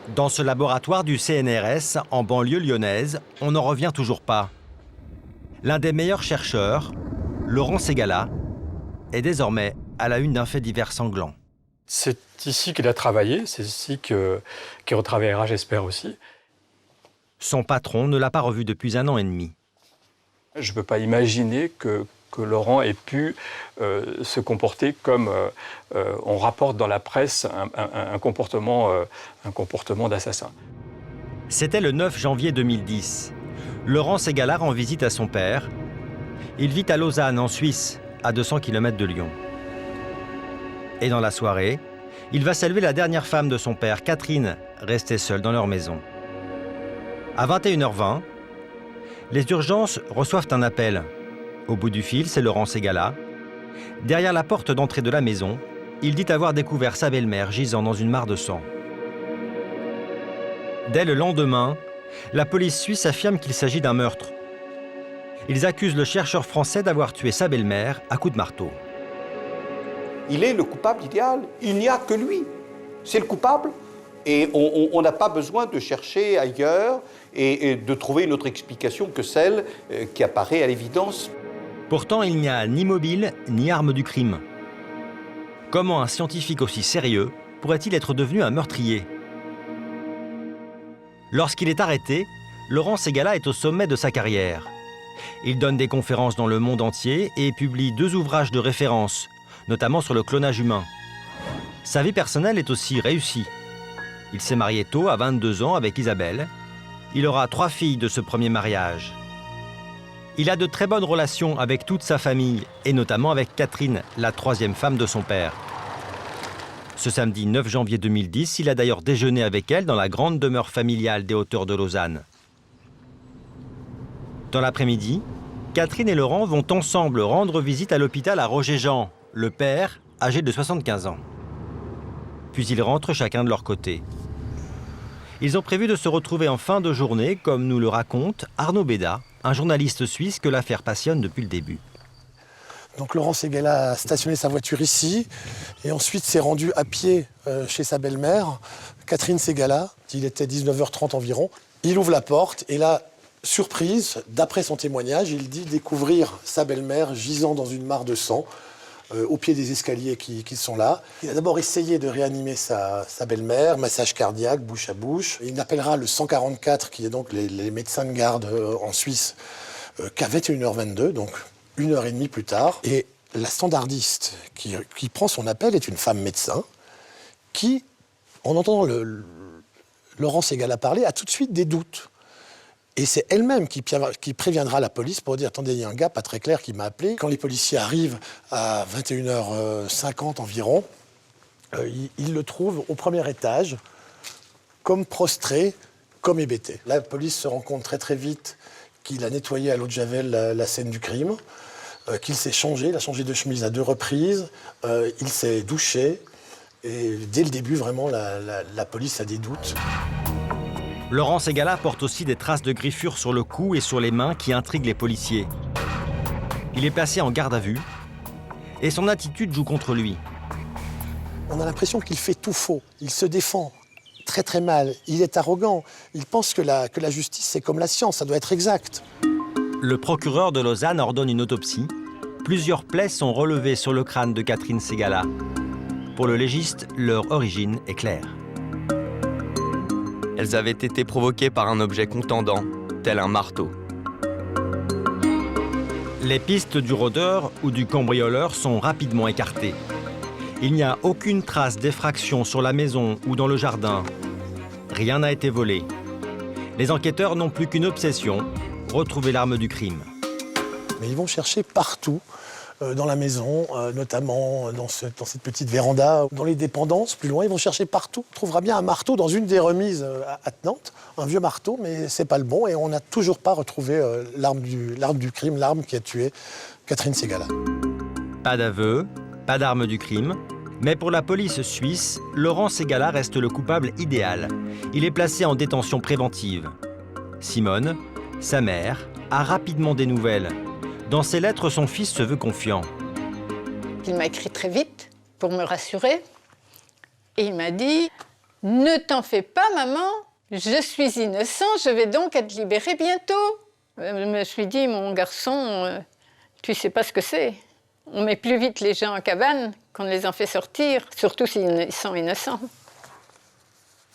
Dans ce laboratoire du CNRS, en banlieue lyonnaise, on n'en revient toujours pas. L'un des meilleurs chercheurs, Laurent Ségala, est désormais à la une d'un fait divers sanglant. C'est ici qu'il a travaillé, c'est ici qu'il retravaillera, j'espère aussi. Son patron ne l'a pas revu depuis 1 an et demi. Je ne peux pas imaginer que Laurent ait pu se comporter comme on rapporte dans la presse un comportement d'assassin. C'était le 9 janvier 2010. Laurent Ségala rend visite à son père. Il vit à Lausanne, en Suisse, à 200 km de Lyon. Et dans la soirée, il va saluer la dernière femme de son père, Catherine, restée seule dans leur maison. À 21h20, les urgences reçoivent un appel. Au bout du fil, c'est Laurent Ségala. Derrière la porte d'entrée de la maison, il dit avoir découvert sa belle-mère gisant dans une mare de sang. Dès le lendemain, la police suisse affirme qu'il s'agit d'un meurtre. Ils accusent le chercheur français d'avoir tué sa belle-mère à coups de marteau. Il est le coupable idéal. Il n'y a que lui. C'est le coupable. Et on n'a pas besoin de chercher ailleurs et de trouver une autre explication que celle qui apparaît à l'évidence. Pourtant, il n'y a ni mobile, ni arme du crime. Comment un scientifique aussi sérieux pourrait-il être devenu un meurtrier? Lorsqu'il est arrêté, Laurent Ségala est au sommet de sa carrière. Il donne des conférences dans le monde entier et publie 2 ouvrages de référence, notamment sur le clonage humain. Sa vie personnelle est aussi réussie. Il s'est marié tôt, à 22 ans, avec Isabelle. Il aura 3 filles de ce premier mariage. Il a de très bonnes relations avec toute sa famille, et notamment avec Catherine, la 3e femme de son père. Ce samedi 9 janvier 2010, il a d'ailleurs déjeuné avec elle dans la grande demeure familiale des hauteurs de Lausanne. Dans l'après-midi, Catherine et Laurent vont ensemble rendre visite à l'hôpital à Roger-Jean, le père, âgé de 75 ans. Puis ils rentrent chacun de leur côté. Ils ont prévu de se retrouver en fin de journée, comme nous le raconte Arnaud Béda, un journaliste suisse que l'affaire passionne depuis le début. Donc Laurent Ségala a stationné sa voiture ici et ensuite s'est rendu à pied chez sa belle-mère, Catherine Ségala. Il était 19h30 environ. Il ouvre la porte et là, surprise, d'après son témoignage, il dit découvrir sa belle-mère gisant dans une mare de sang au pied des escaliers qui sont là. Il a d'abord essayé de réanimer sa belle-mère, massage cardiaque, bouche à bouche. Il appellera le 144, qui est donc les médecins de garde en Suisse, qu'à 21h22, donc 1h30 plus tard. Et la standardiste qui prend son appel est une femme médecin qui, en entendant Laurent Ségala parler, a tout de suite des doutes. Et c'est elle-même qui préviendra la police pour dire « Attendez, il y a un gars pas très clair qui m'a appelé ». Quand les policiers arrivent à 21h50 environ, ils le trouvent au premier étage, comme prostré, comme hébété. La police se rend compte très très vite qu'il a nettoyé à l'eau de javel la scène du crime, qu'il s'est changé, il a changé de chemise à 2 reprises, il s'est douché. Et dès le début, vraiment, la police a des doutes. Laurent Ségala porte aussi des traces de griffures sur le cou et sur les mains qui intriguent les policiers. Il est placé en garde à vue et son attitude joue contre lui. On a l'impression qu'il fait tout faux. Il se défend très très mal. Il est arrogant. Il pense que la justice, c'est comme la science, ça doit être exact. Le procureur de Lausanne ordonne une autopsie. Plusieurs plaies sont relevées sur le crâne de Catherine Ségala. Pour le légiste, leur origine est claire. Elles avaient été provoquées par un objet contendant, tel un marteau. Les pistes du rôdeur ou du cambrioleur sont rapidement écartées. Il n'y a aucune trace d'effraction sur la maison ou dans le jardin. Rien n'a été volé. Les enquêteurs n'ont plus qu'une obsession, retrouver l'arme du crime. Mais ils vont chercher partout dans la maison, notamment dans cette petite véranda, dans les dépendances, plus loin. Ils vont chercher partout. On trouvera bien un marteau dans une des remises attenantes, un vieux marteau, mais c'est pas le bon. Et on n'a toujours pas retrouvé l'arme du crime, l'arme qui a tué Catherine Ségala. Pas d'aveu, pas d'arme du crime. Mais pour la police suisse, Laurent Ségala reste le coupable idéal. Il est placé en détention préventive. Simone, sa mère, a rapidement des nouvelles. Dans ses lettres, son fils se veut confiant. Il m'a écrit très vite pour me rassurer. Et il m'a dit Ne t'en fais pas, maman, je suis innocent, je vais donc être libérée bientôt. Je me suis dit, mon garçon, tu sais pas ce que c'est. On met plus vite les gens en cabane qu'on les en fait sortir, surtout s'ils sont innocents.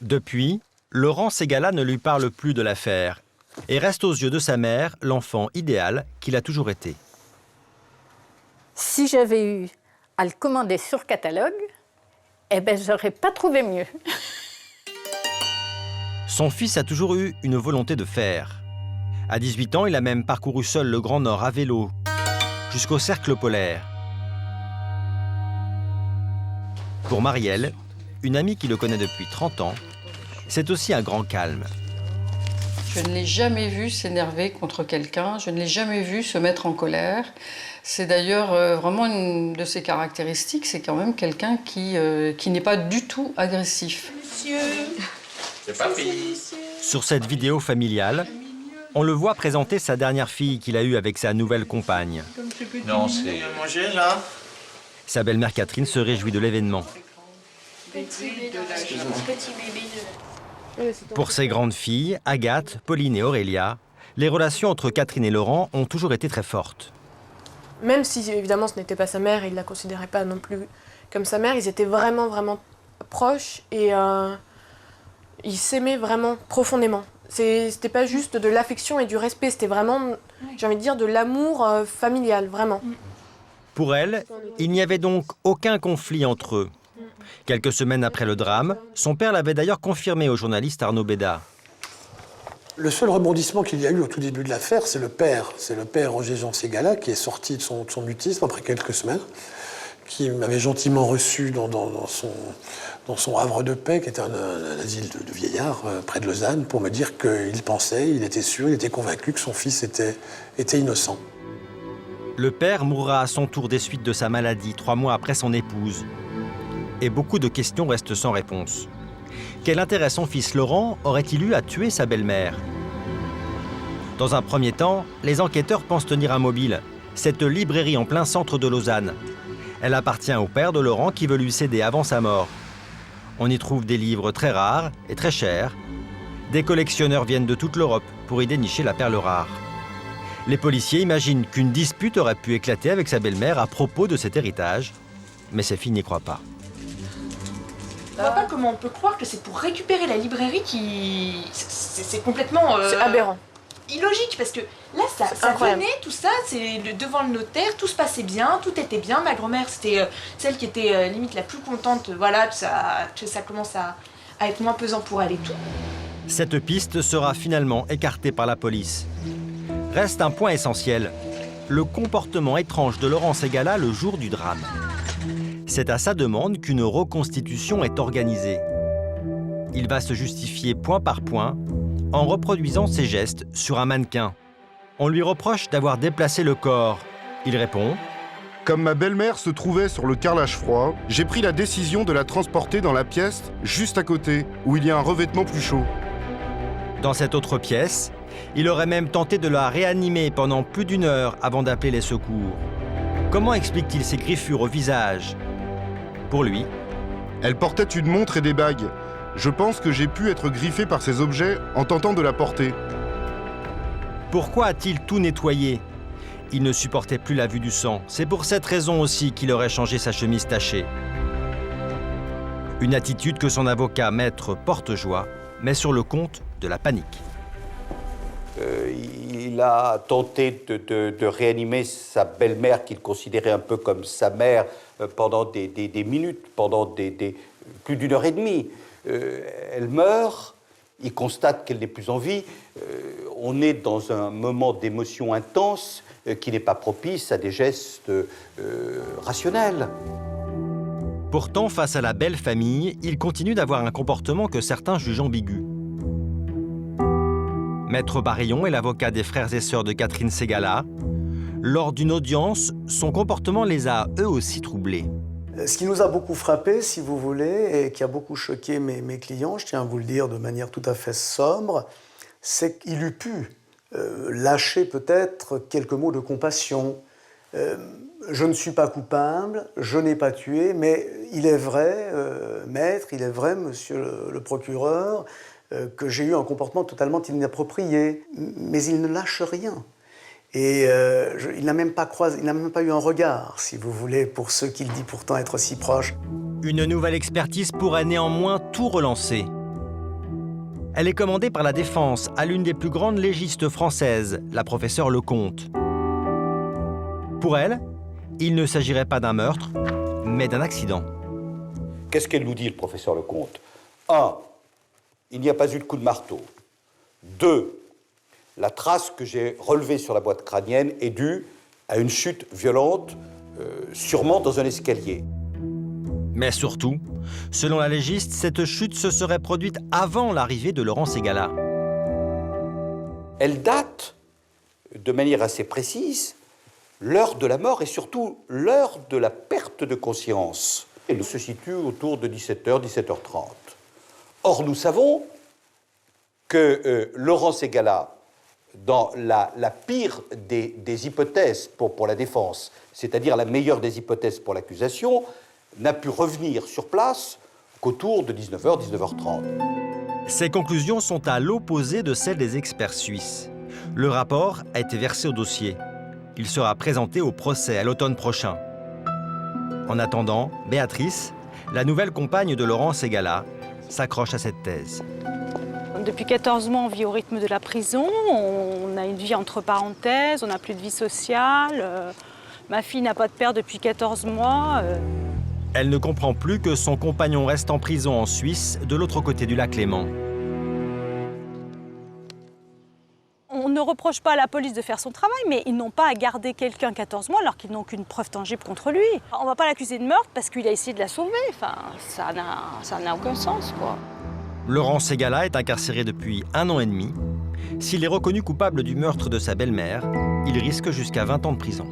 Depuis, Laurent Ségala ne lui parle plus de l'affaire et reste aux yeux de sa mère l'enfant idéal qu'il a toujours été. Si j'avais eu à le commander sur catalogue, eh ben, j'aurais pas trouvé mieux. Son fils a toujours eu une volonté de faire. À 18 ans, il a même parcouru seul le Grand Nord à vélo, jusqu'au Cercle polaire. Pour Marielle, une amie qui le connaît depuis 30 ans, c'est aussi un grand calme. Je ne l'ai jamais vu s'énerver contre quelqu'un, je ne l'ai jamais vu se mettre en colère. C'est d'ailleurs vraiment une de ses caractéristiques, c'est quand même quelqu'un qui n'est pas du tout agressif. Monsieur, c'est papy. Sur cette vidéo familiale, on le voit présenter sa dernière fille qu'il a eue avec sa nouvelle compagne. Non, c'est manger là. Sa belle-mère Catherine se réjouit de l'événement. Petit bébé. Pour ses grandes filles, Agathe, Pauline et Aurélia, les relations entre Catherine et Laurent ont toujours été très fortes. Même si, évidemment, ce n'était pas sa mère, il ne la considérait pas non plus comme sa mère, ils étaient vraiment, vraiment proches et ils s'aimaient vraiment profondément. C'était pas juste de l'affection et du respect, c'était vraiment, j'ai envie de dire, de l'amour familial, vraiment. Pour elle, il n'y avait donc aucun conflit entre eux. Quelques semaines après le drame, son père l'avait d'ailleurs confirmé au journaliste Arnaud Bédard. Le seul rebondissement qu'il y a eu au tout début de l'affaire, c'est le père. C'est le père Roger-Jean Ségala qui est sorti de son mutisme après quelques semaines, qui m'avait gentiment reçu dans son havre de paix, qui était un asile de vieillards près de Lausanne, pour me dire qu'il pensait, il était sûr, il était convaincu que son fils était innocent. Le père mourra à son tour des suites de sa maladie 3 mois après son épouse. Et beaucoup de questions restent sans réponse. Quel intérêt son fils Laurent aurait-il eu à tuer sa belle-mère? Dans un premier temps, les enquêteurs pensent tenir un mobile, cette librairie en plein centre de Lausanne. Elle appartient au père de Laurent qui veut lui céder avant sa mort. On y trouve des livres très rares et très chers. Des collectionneurs viennent de toute l'Europe pour y dénicher la perle rare. Les policiers imaginent qu'une dispute aurait pu éclater avec sa belle-mère à propos de cet héritage, mais ses filles n'y croient pas. Je vois pas comment on peut croire que c'est pour récupérer la librairie qui... C'est complètement... C'est aberrant. Illogique, parce que là, ça venait, tout ça, c'est devant le notaire, tout se passait bien, tout était bien. Ma grand-mère, c'était celle qui était limite la plus contente, voilà, que ça commence à être moins pesant pour elle et tout. Cette piste sera finalement écartée par la police. Reste un point essentiel, le comportement étrange de Laurent Ségala le jour du drame. C'est à sa demande qu'une reconstitution est organisée. Il va se justifier point par point en reproduisant ses gestes sur un mannequin. On lui reproche d'avoir déplacé le corps. Il répond : Comme ma belle-mère se trouvait sur le carrelage froid, j'ai pris la décision de la transporter dans la pièce juste à côté, où il y a un revêtement plus chaud. Dans cette autre pièce, il aurait même tenté de la réanimer pendant plus d'1 heure avant d'appeler les secours. Comment explique-t-il ces griffures au visage ? Pour lui, Elle portait une montre et des bagues. Je pense que j'ai pu être griffé par ces objets en tentant de la porter. pourquoi a-t-il tout nettoyé ? Il ne supportait plus la vue du sang. C'est pour cette raison aussi qu'il aurait changé sa chemise tachée. Une attitude que son avocat, maître Portejoie, met sur le compte de la panique. Il a tenté de réanimer sa belle-mère, qu'il considérait un peu comme sa mère, pendant des minutes, pendant plus d'1 heure et demie. Elle meurt, il constate qu'elle n'est plus en vie. On est dans un moment d'émotion intense qui n'est pas propice à des gestes rationnels. Pourtant, face à la belle famille, il continue d'avoir un comportement que certains jugent ambigu. Maître Barillon est l'avocat des frères et sœurs de Catherine Ségala. Lors d'une audience, son comportement les a eux aussi troublés. Ce qui nous a beaucoup frappé, si vous voulez, et qui a beaucoup choqué mes clients, je tiens à vous le dire de manière tout à fait sombre, c'est qu'il eût pu lâcher peut-être quelques mots de compassion, Je ne suis pas coupable, je n'ai pas tué, mais il est vrai, maître, il est vrai, monsieur le procureur, que j'ai eu un comportement totalement inapproprié. Mais il ne lâche rien. Et il n'a même pas croisé, il n'a même pas eu un regard, si vous voulez, pour ceux qu'il dit pourtant être si proches. Une nouvelle expertise pourrait néanmoins tout relancer. Elle est commandée par la défense à l'une des plus grandes légistes françaises, la professeure Lecomte. Pour elle, il ne s'agirait pas d'un meurtre, mais d'un accident. Qu'est-ce qu'elle nous dit, le professeur Lecomte? 1. Il n'y a pas eu de coup de marteau. 2. La trace que j'ai relevée sur la boîte crânienne est due à une chute violente, sûrement dans un escalier. Mais surtout, selon la légiste, cette chute se serait produite avant l'arrivée de Laurent Ségala. Elle date, de manière assez précise, l'heure de la mort et surtout l'heure de la perte de conscience. Elle se situe autour de 17h, 17h30. Or, nous savons que Laurent Ségala, dans la pire des hypothèses pour la défense, c'est-à-dire la meilleure des hypothèses pour l'accusation, n'a pu revenir sur place qu'autour de 19h, 19h30. Ces conclusions sont à l'opposé de celles des experts suisses. Le rapport a été versé au dossier. Il sera présenté au procès à l'automne prochain. En attendant, Béatrice, la nouvelle compagne de Laurent Ségala, s'accroche à cette thèse. Depuis 14 mois, on vit au rythme de la prison. On a une vie entre parenthèses, on n'a plus de vie sociale. Ma fille n'a pas de père depuis 14 mois. Elle ne comprend plus que son compagnon reste en prison en Suisse, de l'autre côté du lac Léman. On ne reproche pas à la police de faire son travail, mais ils n'ont pas à garder quelqu'un 14 mois alors qu'ils n'ont aucune preuve tangible contre lui. On ne va pas l'accuser de meurtre parce qu'il a essayé de la sauver. Enfin, ça n'a aucun sens, quoi. Laurent Ségala est incarcéré depuis 1 an et demi. S'il est reconnu coupable du meurtre de sa belle-mère, il risque jusqu'à 20 ans de prison.